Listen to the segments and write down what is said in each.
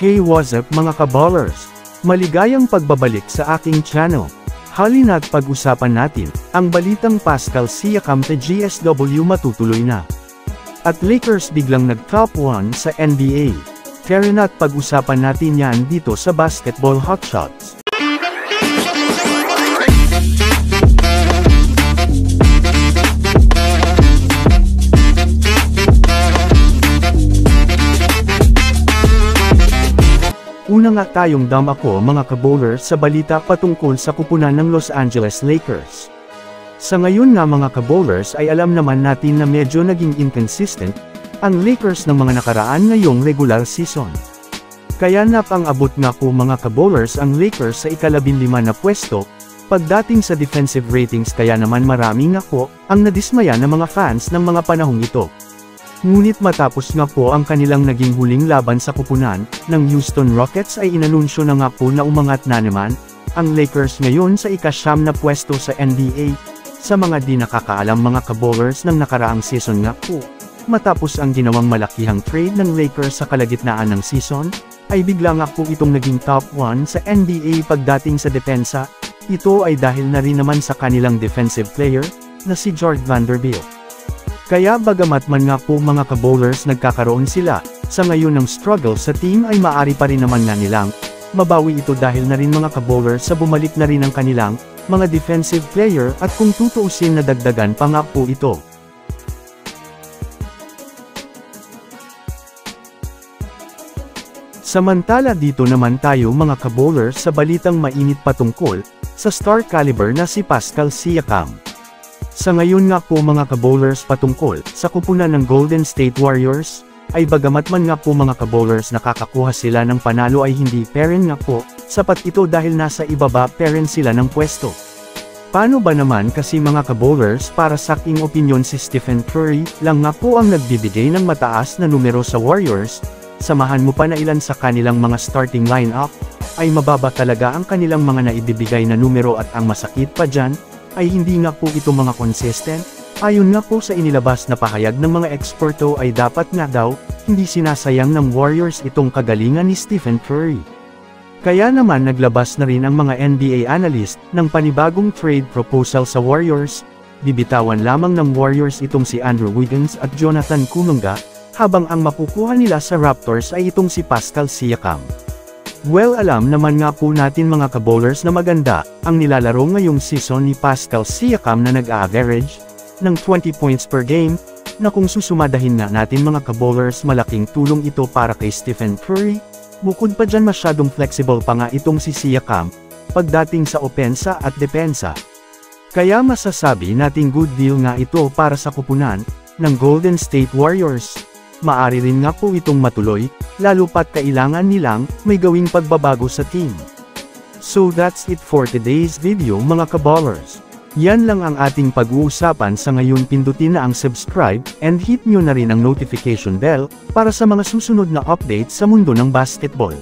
Hey, what's up mga kaballers? Maligayang pagbabalik sa aking channel. Halina't pag-usapan natin, ang balitang Pascal Siakam sa GSW matutuloy na. At Lakers biglang nag-top 1 sa NBA. Tara na't pag-usapan natin yan dito sa Basketball Hotshots. Una nga tayong ako mga kabowlers sa balita patungkol sa kupunan ng Los Angeles Lakers. Sa ngayon nga mga kabowlers ay alam naman natin na medyo naging inconsistent ang Lakers ng mga nakaraan ngayong regular season. Kaya napang-abot nga po mga kabowlers ang Lakers sa ika-15 na pwesto, pagdating sa defensive ratings, kaya naman marami nga po ang nadismaya ng mga fans ng mga panahong ito. Ngunit matapos nga po ang kanilang naging huling laban sa kupunan ng Houston Rockets ay inanunsyo na nga po na umangat na naman ang Lakers ngayon sa ika-9 na pwesto sa NBA. Sa mga di nakakaalam mga kabowlers ng nakaraang season nga po, matapos ang ginawang malakihang trade ng Lakers sa kalagitnaan ng season, ay bigla nga po itong naging top 1 sa NBA pagdating sa depensa. Ito ay dahil na rin naman sa kanilang defensive player na si Jarred Vanderbilt. Kaya bagamat man nga po mga kabowlers nagkakaroon sila sa ngayon ng struggle sa team, ay maari pa rin naman nga nilang mabawi ito dahil na rin mga kabowlers sa bumalik na rin ang kanilang mga defensive player, at kung tutuusin na dagdagan pa nga po ito. Samantala dito naman tayo mga kabowlers sa balitang mainit patungkol sa star caliber na si Pascal Siakam. Sa ngayon nga po mga kabowlers patungkol sa kupunan ng Golden State Warriors, ay bagamat man nga po mga kabowlers nakakakuha sila ng panalo, ay hindi pa rin nga po sapat ito dahil nasa ibaba pa rin sila ng pwesto. Paano ba naman kasi mga kabowlers? Para sa aking opinion, si Stephen Curry lang nga po ang nagbibigay ng mataas na numero sa Warriors. Samahan mo pa na ilan sa kanilang mga starting lineup, ay mababa talaga ang kanilang mga naibibigay na numero, at ang masakit pa dyan, ay hindi nga po ito mga consistent. Ayon nga po sa inilabas na pahayag ng mga eksperto, ay dapat nga daw, hindi sinasayang ng Warriors itong kagalingan ni Stephen Curry. Kaya naman naglabas na rin ang mga NBA analyst ng panibagong trade proposal sa Warriors. Bibitawan lamang ng Warriors itong si Andrew Wiggins at Jonathan Kuminga, habang ang makukuha nila sa Raptors ay itong si Pascal Siakam. Well, alam naman nga po natin mga kabowlers na maganda ang nilalaro ngayong season ni Pascal Siakam na nag-average ng 20 points per game, na kung susumadahin nga natin mga kabowlers, malaking tulong ito para kay Stephen Curry. Bukod pa dyan, masyadong flexible pa nga itong si Siakam pagdating sa opensa at depensa. Kaya masasabi nating good deal nga ito para sa kupunan ng Golden State Warriors. Maari rin nga po itong matuloy, lalo pat kailangan nilang may gawing pagbabago sa team. So that's it for today's video mga kaballers. Yan lang ang ating pag-uusapan sa ngayon. Pindutin na ang subscribe and hit nyo na rin ang notification bell para sa mga susunod na updates sa mundo ng basketball.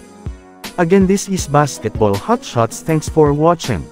Again, this is Basketball Hotshots. Thanks for watching.